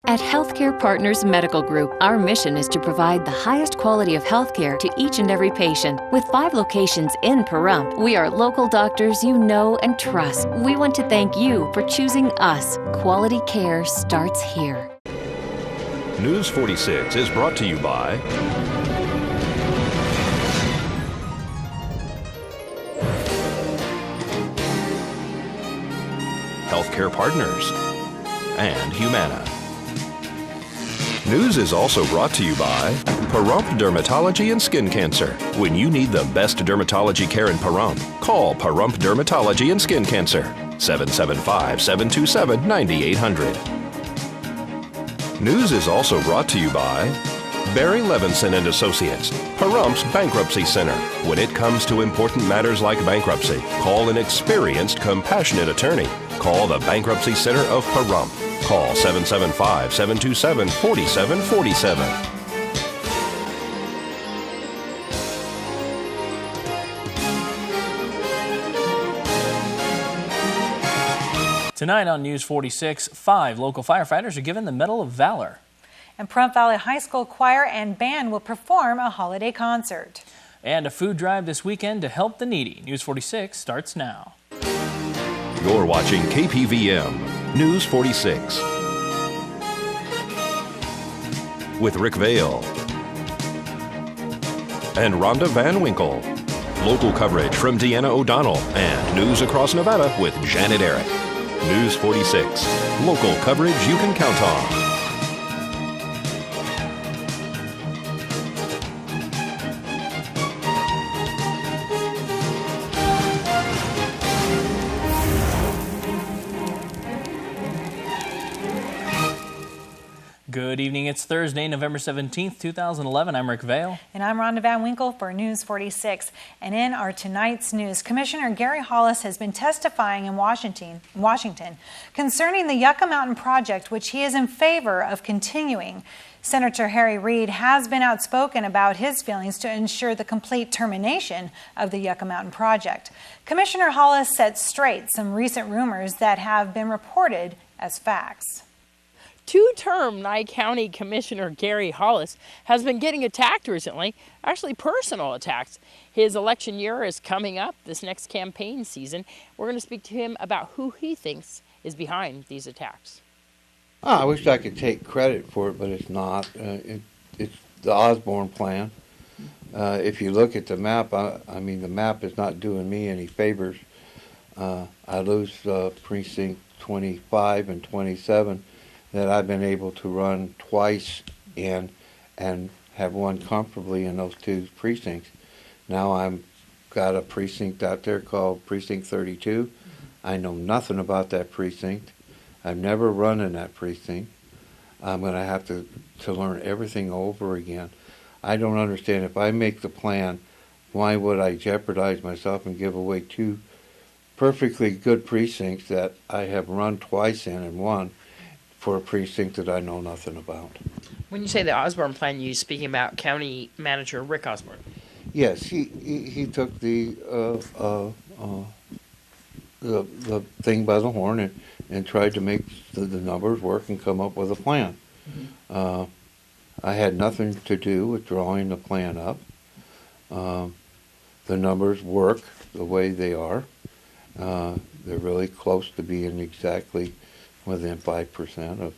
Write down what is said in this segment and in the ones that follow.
At Healthcare Partners Medical Group, our mission is to provide the highest quality of healthcare to each and every patient. With 5 locations in Pahrump, we are local doctors you know and trust. We want to thank you for choosing us. Quality care starts here. News 46 is brought to you by Healthcare Partners and Humana. News is also brought to you by Pahrump Dermatology and Skin Cancer. When you need the best dermatology care in Pahrump, call Pahrump Dermatology and Skin Cancer, 775-727-9800. News is also brought to you by Barry Levinson and Associates, Pahrump's Bankruptcy Center. When it comes to important matters like bankruptcy, call an experienced, compassionate attorney. Call the Bankruptcy Center of Pahrump. Call 775-727-4747. Tonight on News 46, 5 local firefighters are given the Medal of Valor. And Pahrump Valley High School Choir and Band will perform a holiday concert. And a food drive this weekend to help the needy. News 46 starts now. You're watching KPVM News 46 with Rick Vale and Rhonda Van Winkle. Local coverage from Deanna O'Donnell and news across Nevada with Janet Eric. News 46, local coverage you can count on. Good evening. It's Thursday, November 17th, 2011. I'm Rick Vale. And I'm Rhonda Van Winkle for News 46. And in our tonight's news, Commissioner Gary Hollis has been testifying in Washington concerning the Yucca Mountain Project, which he is in favor of continuing. Senator Harry Reid has been outspoken about his feelings to ensure the complete termination of the Yucca Mountain Project. Commissioner Hollis set straight some recent rumors that have been reported as facts. Two-term Nye County Commissioner Gary Hollis has been getting attacked recently, actually personal attacks. His election year is coming up this next campaign season. We're going to speak to him about who he thinks is behind these attacks. I wish I could take credit for it, but it's not. It's the Osborne plan. If you look at the map, I mean, the map is not doing me any favors. I lose precinct 25 and 27. That I've been able to run twice and have won comfortably in those 2 precincts. Now I've got a precinct out there called Precinct 32. I know nothing about that precinct. I've never run in that precinct. I'm going to have to learn everything over again. I don't understand. If I make the plan, why would I jeopardize myself and give away 2 perfectly good precincts that I have run twice in and won for a precinct that I know nothing about? When you say the Osborne plan, you're speaking about County Manager Rick Osborne. Yes, he took the thing by the horn and tried to make the numbers work and come up with a plan. Mm-hmm. I had nothing to do with drawing the plan up. The numbers work the way they are. They're really close to being exactly within 5%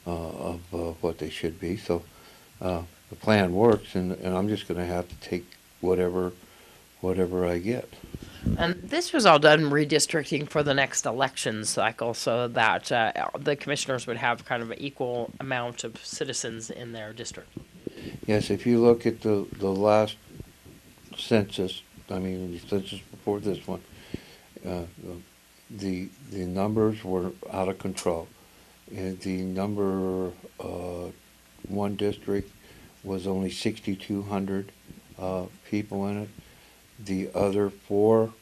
of what they should be. So the plan works, and I'm just going to have to take whatever I get. And this was all done redistricting for the next election cycle, so that the commissioners would have kind of an equal amount of citizens in their district. Yes, if you look at the last census, I mean the census before this one, the numbers were out of control. And the number 1 district was only 6,200 people in it. The other 4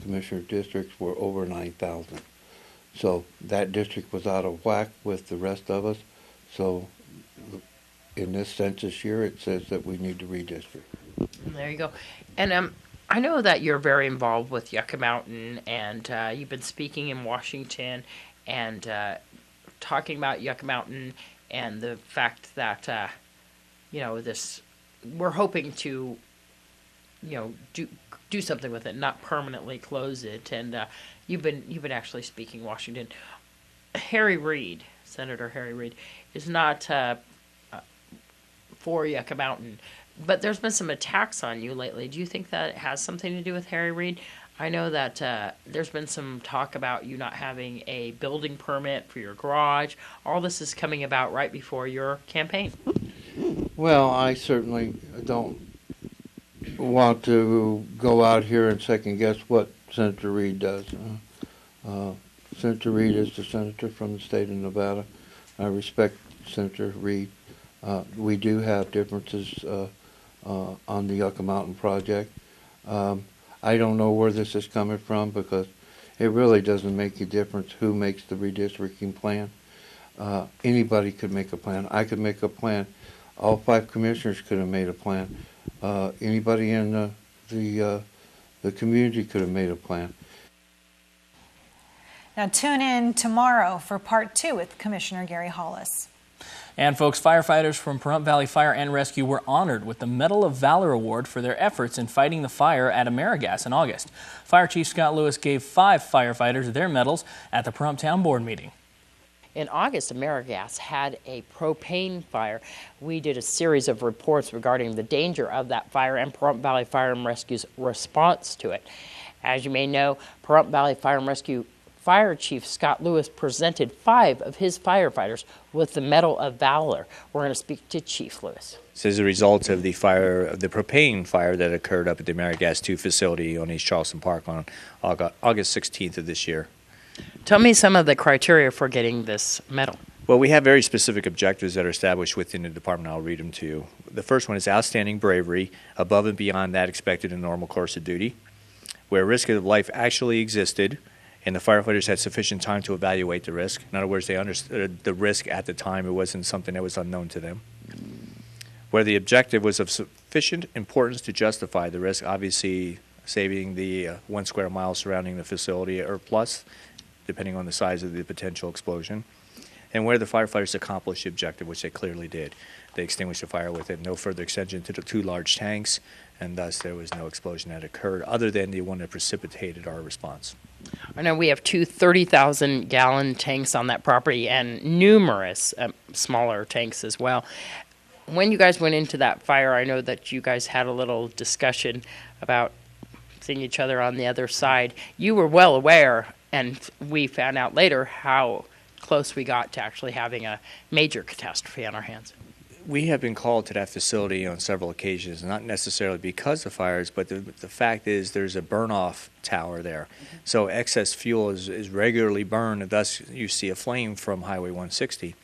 commissioner districts were over 9,000. So that district was out of whack with the rest of us. So in this census year, it says that we need to redistrict. There you go. And I know that you're very involved with Yucca Mountain, and you've been speaking in Washington and talking about Yucca Mountain and the fact that we're hoping to do something with it, not permanently close it. And you've been actually speaking Washington. Harry Reid, Senator Harry Reid, is not for Yucca Mountain, but there's been some attacks on you lately. Do you think that it has something to do with Harry Reid? I know that there's been some talk about you not having a building permit for your garage. All this is coming about right before your campaign. Well, I certainly don't want to go out here and second guess what Senator Reid does. Senator Reid is the senator from the state of Nevada. I respect Senator Reid. We do have differences on the Yucca Mountain Project. I don't know where this is coming from because it really doesn't make a difference who makes the redistricting plan. Anybody could make a plan. I could make a plan. All 5 commissioners could have made a plan. Anybody in the community could have made a plan. Now tune in tomorrow for part 2 with Commissioner Gary Hollis. And folks, firefighters from Pahrump Valley Fire and Rescue were honored with the Medal of Valor Award for their efforts in fighting the fire at Amerigas in August. Fire Chief Scott Lewis gave 5 firefighters their medals at the Pahrump Town Board meeting. In August, Amerigas had a propane fire. We did a series of reports regarding the danger of that fire and Pahrump Valley Fire and Rescue's response to it. As you may know, Pahrump Valley Fire and Rescue Fire Chief Scott Lewis presented 5 of his firefighters with the Medal of Valor. We're going to speak to Chief Lewis. This is a result of the propane fire that occurred up at the Amerigas 2 facility on East Charleston Park on August 16th of this year. Tell me some of the criteria for getting this medal. Well, we have very specific objectives that are established within the department. I'll read them to you. The first one is outstanding bravery above and beyond that expected in normal course of duty, where risk of life actually existed and the firefighters had sufficient time to evaluate the risk. In other words, they understood the risk at the time. It wasn't something that was unknown to them. Where the objective was of sufficient importance to justify the risk, obviously saving the 1 square mile surrounding the facility or plus, depending on the size of the potential explosion. And where the firefighters accomplished the objective, which they clearly did. They extinguished the fire with it, no further extension to the 2 large tanks, and thus there was no explosion that occurred other than the one that precipitated our response. I know we have 2 30,000-gallon tanks on that property and numerous smaller tanks as well. When you guys went into that fire, I know that you guys had a little discussion about seeing each other on the other side. You were well aware, and we found out later how close we got to actually having a major catastrophe on our hands. We have been called to that facility on several occasions, not necessarily because of fires, but the fact is there's a burn-off tower there. Mm-hmm. So excess fuel is regularly burned, and thus you see a flame from Highway 160.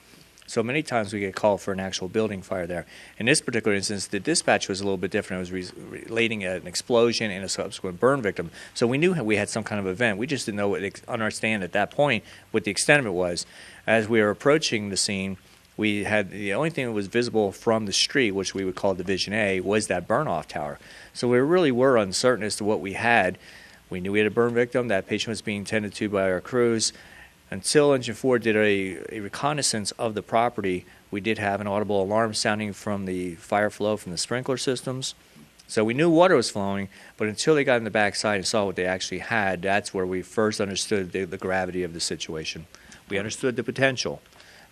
So many times we get called for an actual building fire there. In this particular instance, the dispatch was a little bit different. It was relating an explosion and a subsequent burn victim. So we knew we had some kind of event. We just didn't know understand at that point what the extent of it was. As we were approaching the scene, we had the only thing that was visible from the street, which we would call Division A, was that burn-off tower. So we really were uncertain as to what we had. We knew we had a burn victim. That patient was being tended to by our crews. Until Engine 4 did a reconnaissance of the property, we did have an audible alarm sounding from the fire flow from the sprinkler systems. So we knew water was flowing, but until they got in the backside and saw what they actually had, that's where we first understood the gravity of the situation. We understood the potential,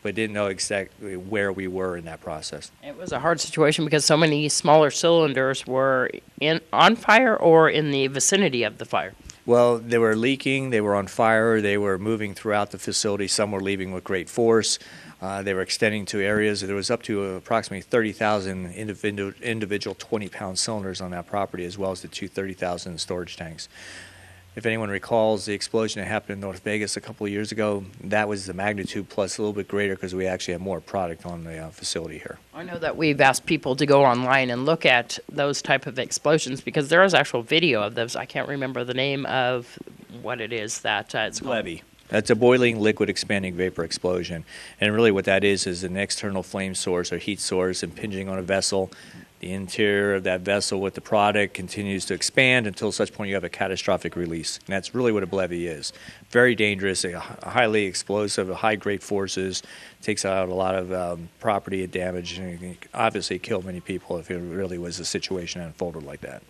but didn't know exactly where we were in that process. It was a hard situation because so many smaller cylinders were on fire or in the vicinity of the fire. Well, they were leaking, they were on fire, they were moving throughout the facility. Some were leaving with great force. They were extending to areas. There was up to approximately 30,000 individual 20-pound cylinders on that property, as well as the 30,000 storage tanks. If anyone recalls the explosion that happened in North Vegas a couple of years ago, that was the magnitude plus a little bit greater because we actually have more product on the facility here. I know that we've asked people to go online and look at those type of explosions because there is actual video of those. I can't remember the name of what it is that it's called. Levy. That's a boiling liquid expanding vapor explosion. And really what that is an external flame source or heat source impinging on a vessel, the interior of that vessel with the product continues to expand until such point you have a catastrophic release. And that's really what a BLEVE is. Very dangerous, highly explosive, high-grade forces, takes out a lot of property and damage, and can obviously kill many people if it really was a situation that unfolded like that.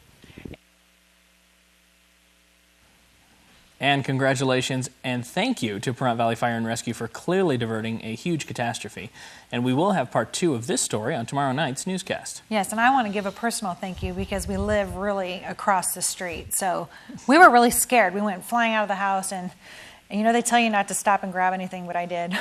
And congratulations and thank you to Pahrump Valley Fire and Rescue for clearly diverting a huge catastrophe. And we will have part 2 of this story on tomorrow night's newscast. Yes, and I want to give a personal thank you because we live really across the street. So we were really scared. We went flying out of the house and you know, they tell you not to stop and grab anything, but I did.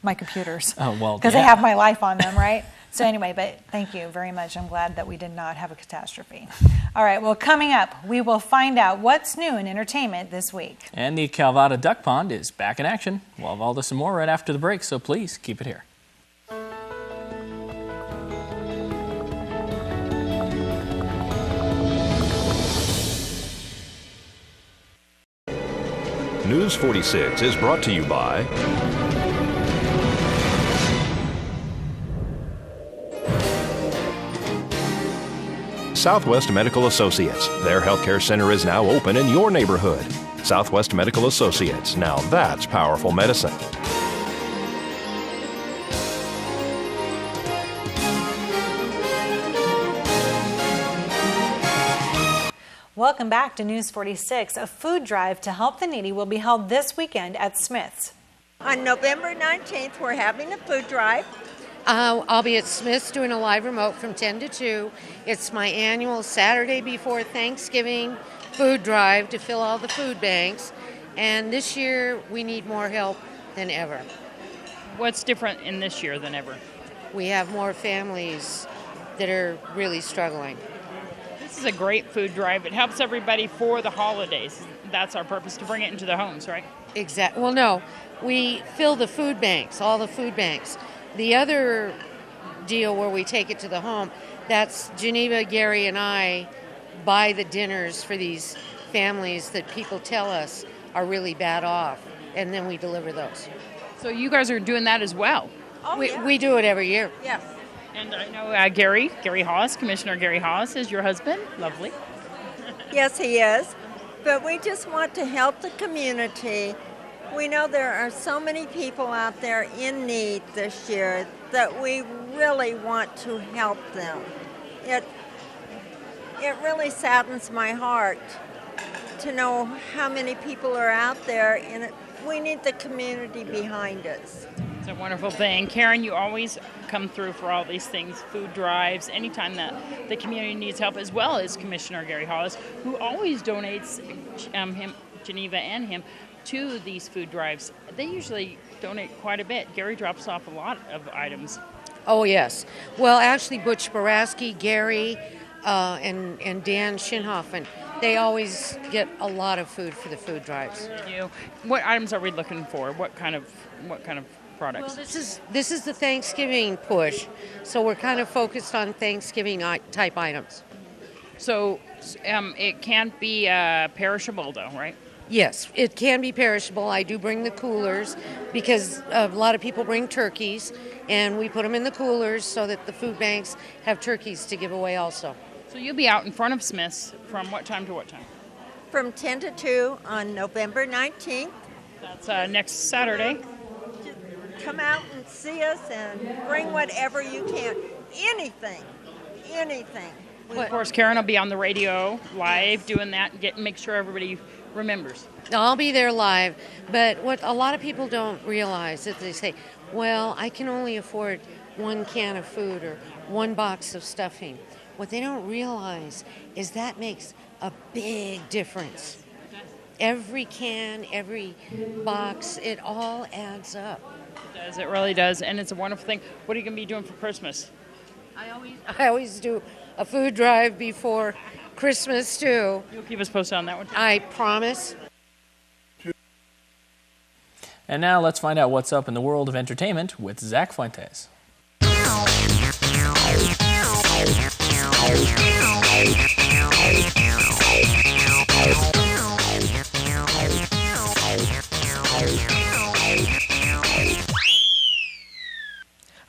My computers. Oh, well, because they have my life on them, right? So anyway, but thank you very much. I'm glad that we did not have a catastrophe. All right, well, coming up, we will find out what's new in entertainment this week. And the Calvada Duck Pond is back in action. We'll have all this and more right after the break, so please keep it here. News 46 is brought to you by Southwest Medical Associates. Their healthcare center is now open in your neighborhood. Southwest Medical Associates. Now that's powerful medicine. Welcome back to News 46. A food drive to help the needy will be held this weekend at Smith's. On November 19th, we're having a food drive. I'll be at Smith's doing a live remote from 10 to 2. It's my annual Saturday before Thanksgiving food drive to fill all the food banks. And this year, we need more help than ever. What's different in this year than ever? We have more families that are really struggling. This is a great food drive. It helps everybody for the holidays. That's our purpose, to bring it into the homes, right? Exactly. Well, no, we fill the food banks, all the food banks. The other deal where we take it to the home, that's Geneva, Gary, and I buy the dinners for these families that people tell us are really bad off, and then we deliver those. So you guys are doing that as well? Oh, yeah. We do it every year. Yes. And I know Gary Hollis, Commissioner Gary Hollis is your husband. Lovely. Yes, he is. But we just want to help the community. We know there are so many people out there in need this year that we really want to help them. It really saddens my heart to know how many people are out there, and we need the community behind us. It's a wonderful thing. Karen, you always come through for all these things, food drives, anytime that the community needs help, as well as Commissioner Gary Hollis, who always donates Geneva and him to these food drives. They usually donate quite a bit. Gary drops off a lot of items. Oh, yes. Well, actually, Butch Boraski, Gary, and Dan Schinhoffen, they always get a lot of food for the food drives. What items are we looking for? What kind of products? Well, this is the Thanksgiving push, so we're kind of focused on Thanksgiving type items. So it can't be perishable, though, right? Yes, it can be perishable. I do bring the coolers because a lot of people bring turkeys, and we put them in the coolers so that the food banks have turkeys to give away also. So you'll be out in front of Smith's from what time to what time? From 10 to 2 on November 19th. That's next Saturday. Come out and see us and bring whatever you can. Anything. Well, of course, Karen will be on the radio live doing that and make sure everybody remembers. I'll be there live, but what a lot of people don't realize is they say, well, I can only afford one can of food or one box of stuffing. What they don't realize is that makes a big difference. Every can, every box, it all adds up. It does, it really does, and it's a wonderful thing. What are you going to be doing for Christmas? I always do a food drive before Christmas too. You'll keep us posted on that one too? I promise. And now let's find out what's up in the world of entertainment with Zach Fuentes.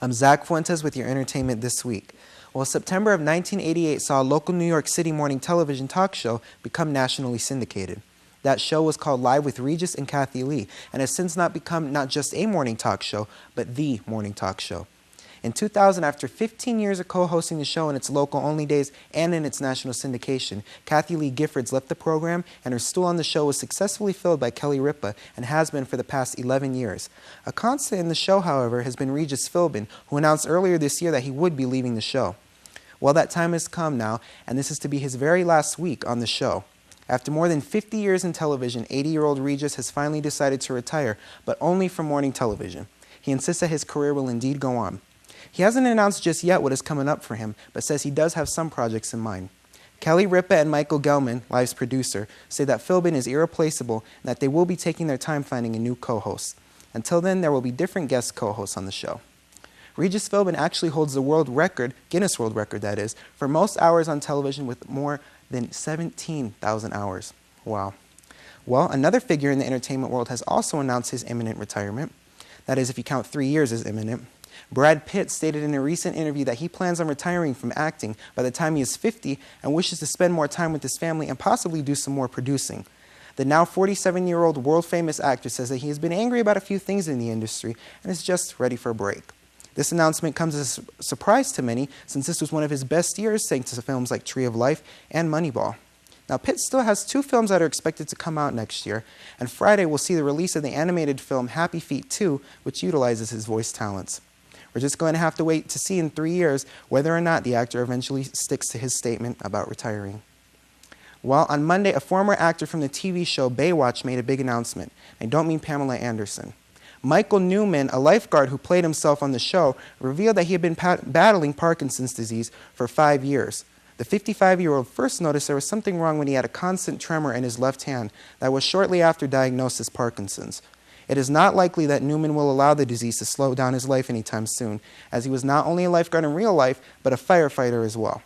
A I'm Zach Fuentes with your entertainment this week. Well, September of 1988 saw a local New York City morning television talk show become nationally syndicated. That show was called Live with Regis and Kathy Lee, and has since become not just a morning talk show, but the morning talk show. In 2000, after 15 years of co-hosting the show in its local-only days and in its national syndication, Kathy Lee Giffords left the program, and her stool on the show was successfully filled by Kelly Ripa, and has been for the past 11 years. A constant in the show, however, has been Regis Philbin, who announced earlier this year that he would be leaving the show. Well, that time has come now, and this is to be his very last week on the show. After more than 50 years in television, 80-year-old Regis has finally decided to retire, but only from morning television. He insists that his career will indeed go on. He hasn't announced just yet what is coming up for him, but says he does have some projects in mind. Kelly Ripa and Michael Gelman, Live's producer, say that Philbin is irreplaceable and that they will be taking their time finding a new co-host. Until then, there will be different guest co-hosts on the show. Regis Philbin actually holds the world record, Guinness World Record that is, for most hours on television with more than 17,000 hours. Wow. Well, another figure in the entertainment world has also announced his imminent retirement. That is, if you count 3 years as imminent. Brad Pitt stated in a recent interview that he plans on retiring from acting by the time he is 50 and wishes to spend more time with his family and possibly do some more producing. The now 47-year-old world-famous actor says that he has been angry about a few things in the industry and is just ready for a break. This announcement comes as a surprise to many, since this was one of his best years thanks to films like Tree of Life and Moneyball. Now, Pitt still has 2 films that are expected to come out next year, and Friday we'll see the release of the animated film Happy Feet 2, which utilizes his voice talents. We're just going to have to wait to see in 3 years whether or not the actor eventually sticks to his statement about retiring. Well, on Monday, a former actor from the TV show Baywatch made a big announcement. I don't mean Pamela Anderson. Michael Newman, a lifeguard who played himself on the show, revealed that he had been battling Parkinson's disease for 5 years. The 55-year-old first noticed there was something wrong when he had a constant tremor in his left hand that was shortly after diagnosis Parkinson's. It is not likely that Newman will allow the disease to slow down his life anytime soon, as he was not only a lifeguard in real life, but a firefighter as well.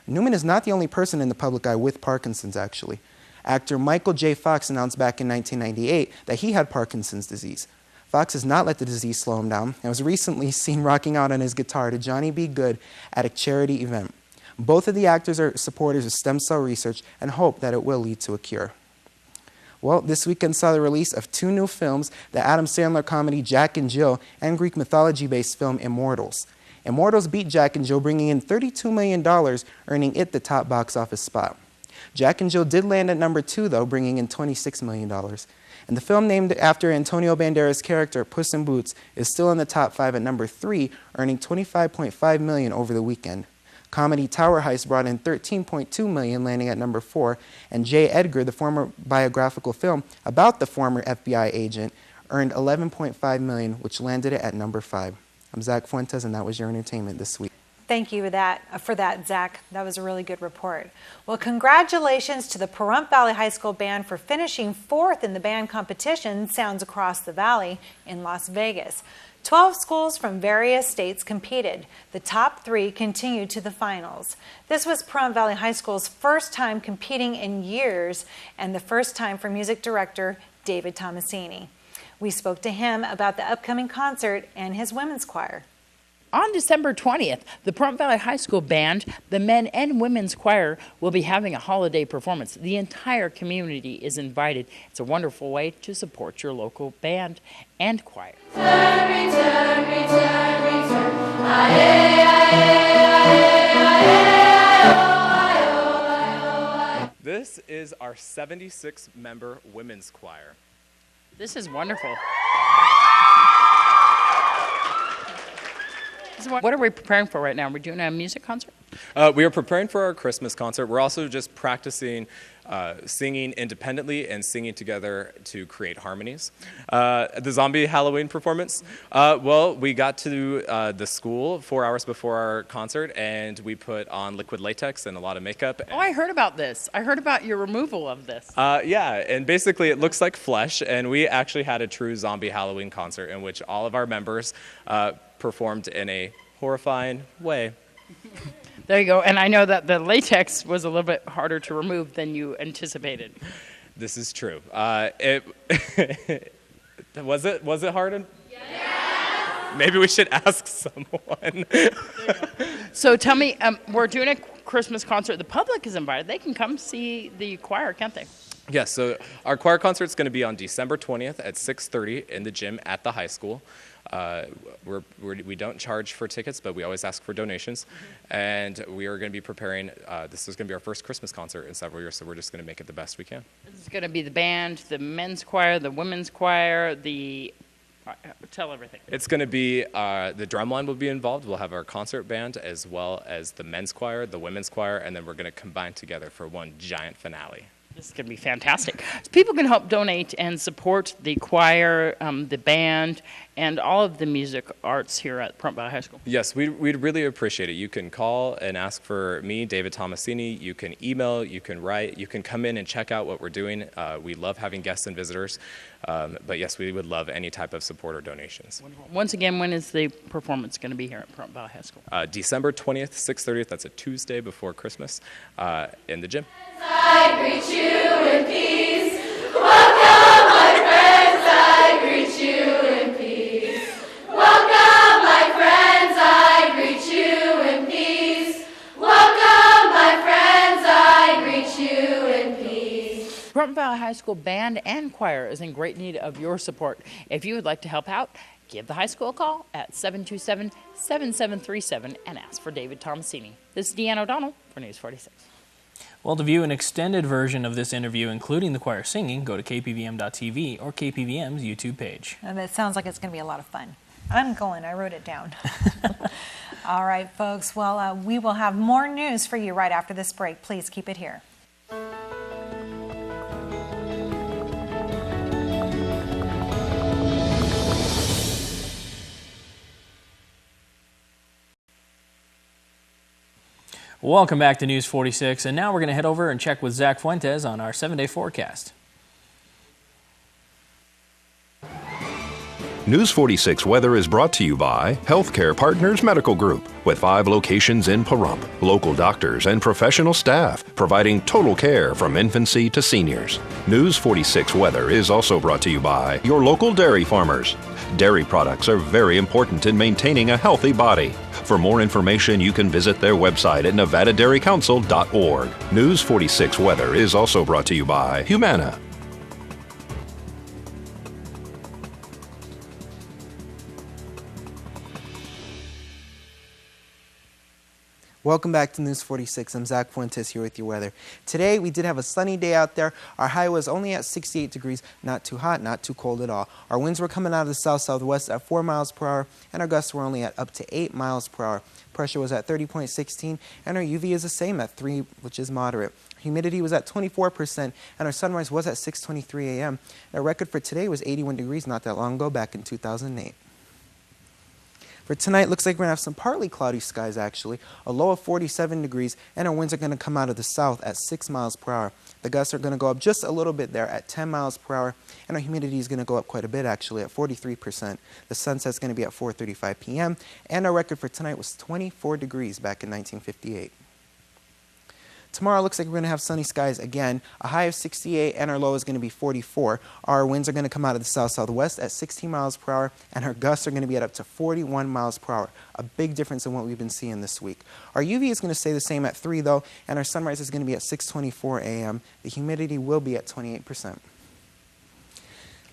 Newman is not the only person in the public eye with Parkinson's, actually. Actor Michael J. Fox announced back in 1998 that he had Parkinson's disease. Fox has not let the disease slow him down and was recently seen rocking out on his guitar to Johnny B. Good at a charity event. Both of the actors are supporters of stem cell research and hope that it will lead to a cure. Well, this weekend saw the release of 2 new films, the Adam Sandler comedy Jack and Jill and Greek mythology-based film Immortals. Immortals beat Jack and Jill, bringing in $32 million, earning it the top box office spot. Jack and Jill did land at number 2, though, bringing in $26 million. And the film, named after Antonio Banderas' character, Puss in Boots, is still in the top 5 at number 3, earning $25.5 million over the weekend. Comedy Tower Heist brought in $13.2 million, landing at number 4, and J. Edgar, the former biographical film about the former FBI agent, earned $11.5 million, which landed it at number 5. I'm Zach Fuentes, and that was your entertainment this week. Thank you for that, Zach. That was a really good report. Well, congratulations to the Pahrump Valley High School Band for finishing 4th in the band competition Sounds Across the Valley in Las Vegas. 12 schools from various states competed. The top 3 continued to the finals. This was Pahrump Valley High School's first time competing in years and the first time for music director David Tomasini. We spoke to him about the upcoming concert and his women's choir. On December 20th, the Pahrump Valley High School Band, the men and women's choir, will be having a holiday performance. The entire community is invited. It's a wonderful way to support your local band and choir. Return, return, return, return. Aye, aye, aye, aye, aye, aye. This is our 76-member women's choir. This is wonderful. What are we preparing for right now? Are we doing a music concert? We are preparing for our Christmas concert. We're also just practicing singing independently and singing together to create harmonies. The zombie Halloween performance, well, we got to the school 4 hours before our concert, and we put on liquid latex and a lot of makeup. Oh, I heard about this. I heard about your removal of this. Yeah, and basically it looks like flesh, and we actually had a true zombie Halloween concert in which all of our members performed in a horrifying way. There you go. And I know that the latex was a little bit harder to remove than you anticipated. This is true. Was it hard? Yes. Maybe we should ask someone. So tell me, we're doing a Christmas concert. The public is invited. They can come see the choir, can't they? Yes, so our choir concert is going to be on December 20th at 6:30 in the gym at the high school. We don't charge for tickets, but we always ask for donations. And we are going to be preparing, this is going to be our first Christmas concert in several years, so we're just going to make it the best we can. This is going to be the band, the men's choir, the women's choir, tell everything. It's going to be, the drumline will be involved. We'll have our concert band as well as the men's choir, the women's choir, and then we're going to combine together for one giant finale. This is going to be fantastic. So people can help donate and support the choir, the band, and all of the music arts here at Pahrump Valley High School. Yes, we'd really appreciate it. You can call and ask for me, David Tomasini. You can email, you can write, you can come in and check out what we're doing. We love having guests and visitors. But yes, we would love any type of support or donations. Wonderful. Once again, when is the performance going to be here at Pahrump Valley High School? December 20th, 6:30. That's a Tuesday before Christmas in the gym. I greet you in peace. Welcome, my friends. I greet you in peace. Welcome, my friends. I greet you in peace. Welcome, my friends. I greet you in peace. Pahrump Valley High School band and choir is in great need of your support. If you would like to help out, give the high school a call at 727-7737 and ask for David Tomasini. This is Deanne O'Donnell for News 46. Well, to view an extended version of this interview, including the choir singing, go to KPVM.TV or KPVM's YouTube page. And it sounds like it's going to be a lot of fun. I'm going. I wrote it down. All right, folks. Well, we will have more news for you right after this break. Please keep it here. Welcome back to News 46, and now we're going to head over and check with Zach Fuentes on our 7-day forecast. News 46 weather is brought to you by Healthcare Partners Medical Group, with 5 locations in Pahrump. Local doctors and professional staff providing total care from infancy to seniors. News 46 weather is also brought to you by your local dairy farmers. Dairy products are very important in maintaining a healthy body. For more information, you can visit their website at nevadadairycouncil.org. News 46 weather is also brought to you by Humana. Welcome back to News 46. I'm Zach Fuentes here with your weather. Today we did have a sunny day out there. Our high was only at 68 degrees, not too hot, not too cold at all. Our winds were coming out of the south-southwest at 4 miles per hour, and our gusts were only at up to 8 miles per hour. Pressure was at 30.16, and our UV is the same at 3, which is moderate. Humidity was at 24%, and our sunrise was at 6:23 a.m. Our record for today was 81 degrees not that long ago, back in 2008. For tonight, looks like we're going to have some partly cloudy skies, actually, a low of 47 degrees, and our winds are going to come out of the south at 6 miles per hour. The gusts are going to go up just a little bit there at 10 miles per hour, and our humidity is going to go up quite a bit, actually, at 43%. The sunset's going to be at 4:35 p.m., and our record for tonight was 24 degrees back in 1958. Tomorrow looks like we're going to have sunny skies again, a high of 68, and our low is going to be 44. Our winds are going to come out of the south-southwest at 16 miles per hour, and our gusts are going to be at up to 41 miles per hour, a big difference in what we've been seeing this week. Our UV is going to stay the same at 3, though, and our sunrise is going to be at 6:24 a.m. The humidity will be at 28%.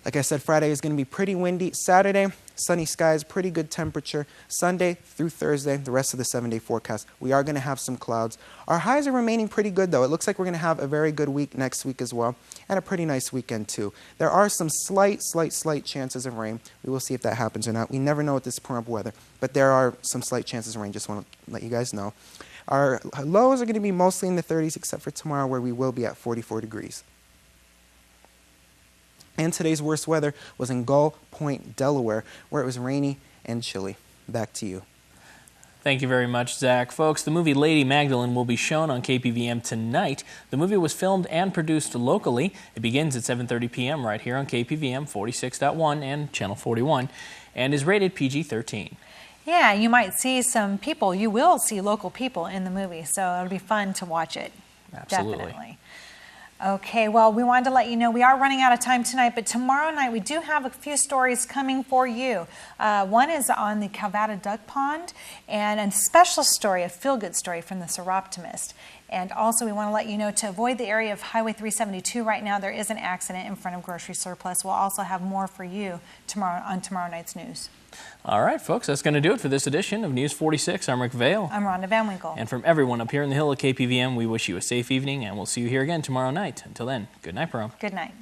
Like I said, Friday is going to be pretty windy. Saturday, sunny skies, pretty good temperature. Sunday through Thursday, the rest of the 7-day forecast, we are going to have some clouds. Our highs are remaining pretty good, though. It looks like we're going to have a very good week next week as well, and a pretty nice weekend, too. There are some slight chances of rain. We will see if that happens or not. We never know with this Pahrump weather, but there are some slight chances of rain. Just want to let you guys know. Our lows are going to be mostly in the 30s, except for tomorrow, where we will be at 44 degrees. And today's worst weather was in Gull Point, Delaware, where it was rainy and chilly. Back to you. Thank you very much, Zach. Folks, the movie Lady Magdalene will be shown on KPVM tonight. The movie was filmed and produced locally. It begins at 7:30 p.m. right here on KPVM 46.1 and Channel 41, and is rated PG-13. Yeah, you might see some people. You will see local people in the movie, so it'll be fun to watch it. Absolutely. Definitely. Okay, well, we wanted to let you know we are running out of time tonight, but tomorrow night we do have a few stories coming for you. One is on the Calvada Duck Pond, and a special story, a feel-good story from the Seroptimist. And also we want to let you know to avoid the area of Highway 372 right now. There is an accident in front of Grocery Surplus. We'll also have more for you tomorrow on tomorrow night's news. All right, folks, that's going to do it for this edition of News 46. I'm Rick Vale. I'm Rhonda Van Winkle. And from everyone up here in the Hill of KPVM, we wish you a safe evening, and we'll see you here again tomorrow night. Until then, good night, Pahrump. Good night.